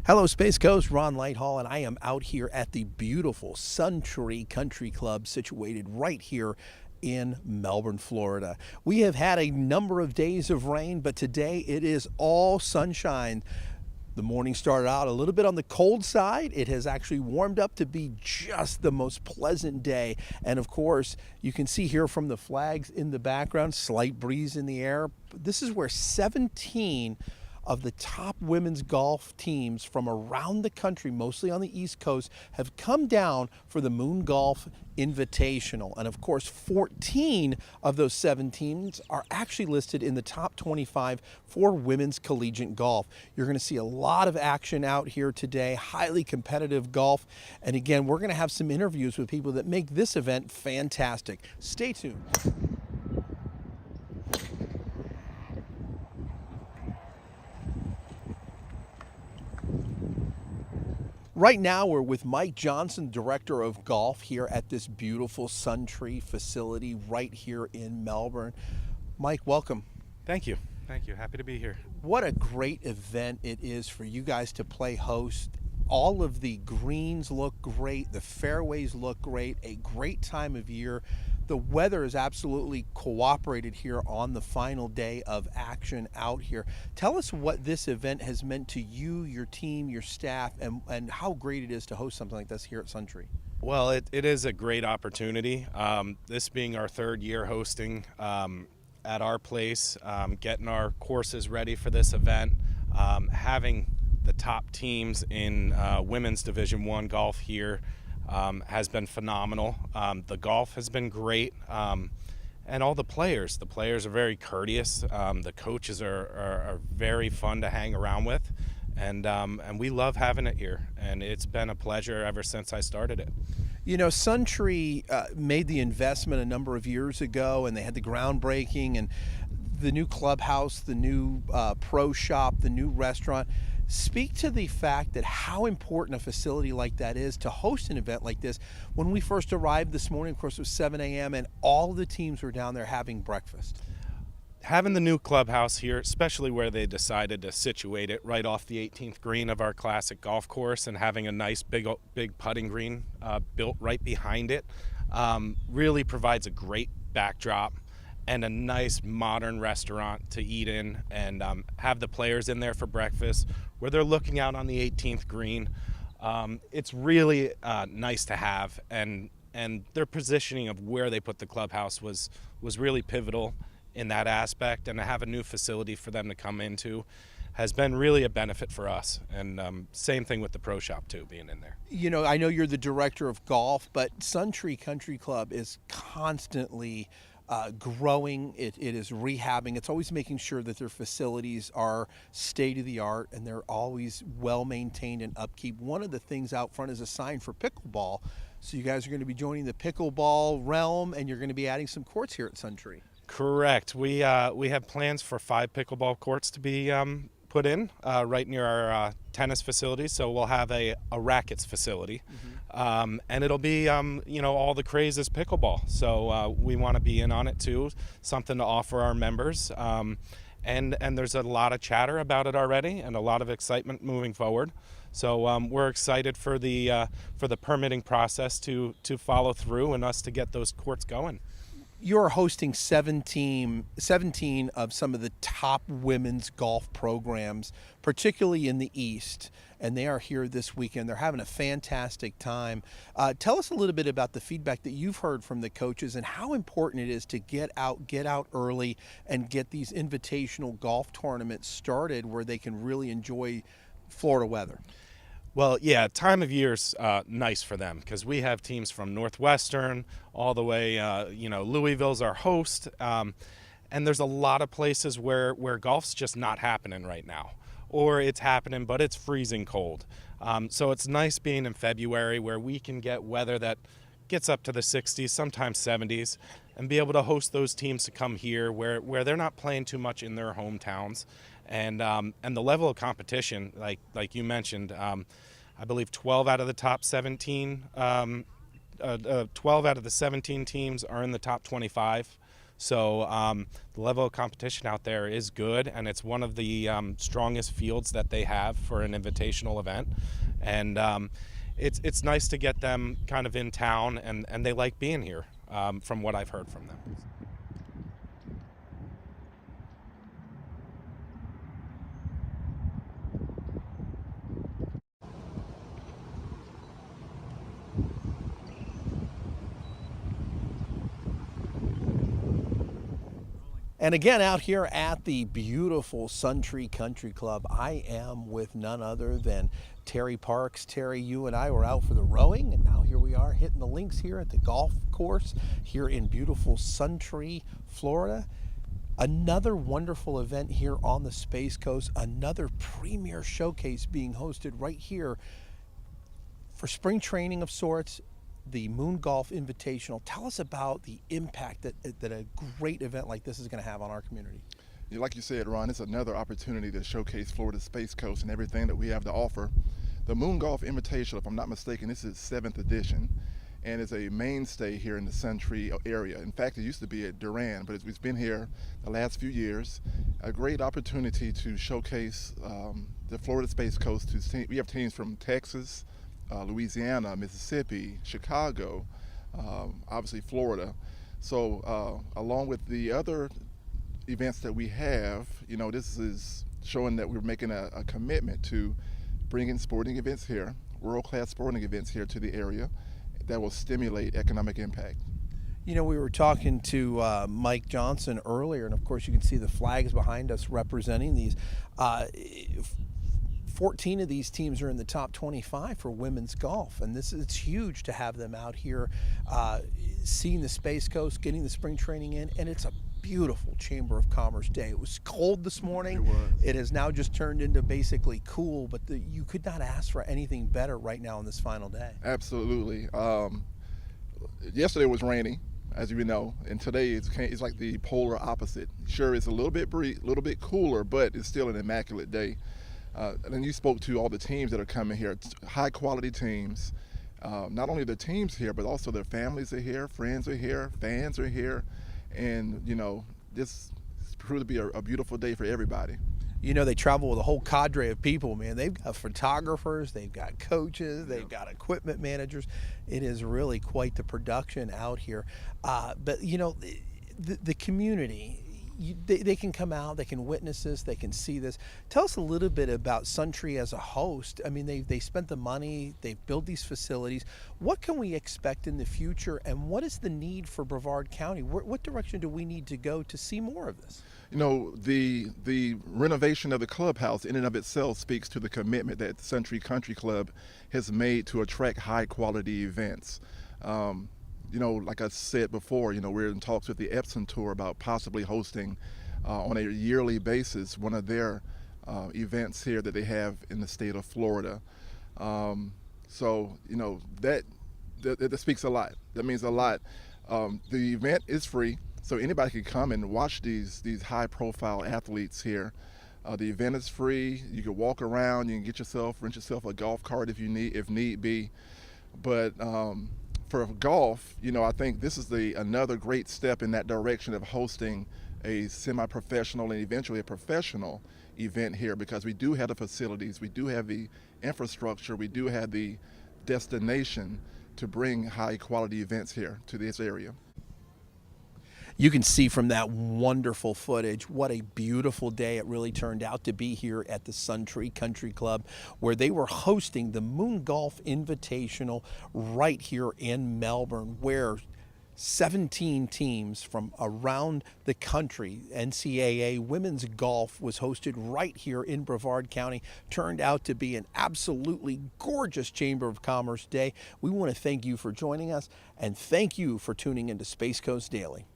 Hello, Space Coast. Ron Lighthall, and I am out here at the beautiful Suntree Country Club situated right here in Melbourne, Florida. We have had a number of days of rain, but today it is all sunshine. The morning started out a little bit on the cold side. It has actually warmed up to be just the most pleasant day. And of course, you can see here from the flags in the background, slight breeze in the air. This is where 17 of the top women's golf teams from around the country, mostly on the East Coast, have come down for the Moon Golf Invitational. And of course, 14 of those 17 are actually listed in the top 25 for women's collegiate golf. You're going to see a lot of action out here today, highly competitive golf. And again, we're going to have some interviews with people that make this event fantastic. Stay tuned. Right now, we're with Mike Johnson, Director of Golf, here at this beautiful Suntree facility right here in Melbourne. Mike, welcome. Thank you. Thank you. Happy to be here. What a great event it is for you guys to play host. All of the greens look great. The fairways look great. A great time of year. The weather has absolutely cooperated here on the final day of action out here. Tell us what this event has meant to you, your team, your staff, and how great it is to host something like this here at Suntree. Well, it is a great opportunity. This being our third year hosting at our place, getting our courses ready for this event, having the top teams in women's Division I golf here has been phenomenal. The golf has been great, and all the players are very courteous. The coaches are very fun to hang around with, and we love having it here, and it's been a pleasure ever since I started it. You know, Suntree made the investment a number of years ago, and they had the groundbreaking and the new clubhouse, the new pro shop, the new restaurant. Speak to the fact that how important a facility like that is to host an event like this. When we first arrived this morning, of course, it was 7 a.m., and all the teams were down there having breakfast. Having the new clubhouse here, especially where they decided to situate it right off the 18th green of our classic golf course, and having a nice big putting green built right behind it, really provides a great backdrop and a nice modern restaurant to eat in, and have the players in there for breakfast where they're looking out on the 18th green. It's really nice to have, and their positioning of where they put the clubhouse was really pivotal in that aspect, and to have a new facility for them to come into has been really a benefit for us. And same thing with the pro shop too, being in there. You know, I know you're the director of golf, but Suntree Country Club is constantly growing. It is rehabbing. It's always making sure that their facilities are state of the art and they're always well maintained and upkeep. One of the things out front is a sign for pickleball. So you guys are going to be joining the pickleball realm, and you're going to be adding some courts here at Suntree. Correct. We have plans for 5 pickleball courts to be put in right near our tennis facility. So we'll have a rackets facility, and it'll be all the craze is pickleball. So we want to be in on it too, something to offer our members. And there's a lot of chatter about it already, and a lot of excitement moving forward. So we're excited for the permitting process to follow through and us to get those courts going. You're hosting 17 of some of the top women's golf programs, particularly in the East, and they are here this weekend. They're having a fantastic time. Tell us a little bit about the feedback that you've heard from the coaches and how important it is to get out early and get these invitational golf tournaments started where they can really enjoy Florida weather. Well, yeah, time of year's nice for them because we have teams from Northwestern all the way, Louisville's our host, and there's a lot of places where golf's just not happening right now, or it's happening but it's freezing cold. So it's nice being in February where we can get weather that gets up to the 60s, sometimes 70s, and be able to host those teams to come here where they're not playing too much in their hometowns. And the level of competition, like you mentioned, I believe 12 out of the top 17, 12 out of the 17 teams are in the top 25. So the level of competition out there is good, and it's one of the strongest fields that they have for an invitational event. And it's nice to get them kind of in town, and they like being here, from what I've heard from them. And again, out here at the beautiful Suntree Country Club, I am with none other than Terry Parks. Terry, you and I were out for the rowing, and now here we are hitting the links here at the golf course here in beautiful Suntree, Florida. Another wonderful event here on the Space Coast, another premier showcase being hosted right here for spring training of sorts, the Moon Golf Invitational. Tell us about the impact that a great event like this is going to have on our community. Yeah, like you said, Ron, it's another opportunity to showcase Florida's Space Coast and everything that we have to offer. The Moon Golf Invitational, if I'm not mistaken, this is its 7th edition, and it's a mainstay here in the Suntree area. In fact, it used to be at Duran, but it's been here the last few years. A great opportunity to showcase the Florida Space Coast. We have teams from Texas, Louisiana, Mississippi, Chicago, obviously Florida. So along with the other events that we have, this is showing that we're making a commitment to bringing sporting events here, world-class sporting events here to the area that will stimulate economic impact. We were talking to Mike Johnson earlier, and of course you can see the flags behind us representing these. 14 of these teams are in the top 25 for women's golf, and it's huge to have them out here seeing the Space Coast, getting the spring training in, and it's a beautiful Chamber of Commerce day. It was cold this morning. It was. It has now just turned into basically cool, but you could not ask for anything better right now on this final day. Absolutely. Yesterday was rainy, as you know, and today it's like the polar opposite. Sure, it's a little bit cooler, but it's still an immaculate day. And then you spoke to all the teams that are coming here, high quality teams. Not only the teams here, but also their families are here, friends are here, fans are here. And, this proved to be a beautiful day for everybody. They travel with a whole cadre of people, man. They've got photographers, they've got coaches, they've got equipment managers. It is really quite the production out here. But, the community, they can come out, they can witness this, they can see this. Tell us a little bit about Suntree as a host. I mean, they spent the money, they've built these facilities. What can we expect in the future, and what is the need for Brevard County? What direction do we need to go to see more of this? The renovation of the clubhouse in and of itself speaks to the commitment that Suntree Country Club has made to attract high quality events. Like I said before, we're in talks with the Epson Tour about possibly hosting on a yearly basis one of their events here that they have in the state of Florida. That speaks a lot. That means a lot. The event is free, so anybody can come and watch these high-profile athletes here. The event is free. You can walk around. You can rent yourself a golf cart if need be. But for golf, I think this is another great step in that direction of hosting a semi-professional and eventually a professional event here, because we do have the facilities, we do have the infrastructure, we do have the destination to bring high-quality events here to this area. You can see from that wonderful footage what a beautiful day it really turned out to be here at the Suntree Country Club, where they were hosting the Moon Golf Invitational right here in Melbourne, where 17 teams from around the country, NCAA women's golf, was hosted right here in Brevard County. Turned out to be an absolutely gorgeous Chamber of Commerce day. We want to thank you for joining us, and thank you for tuning into Space Coast Daily.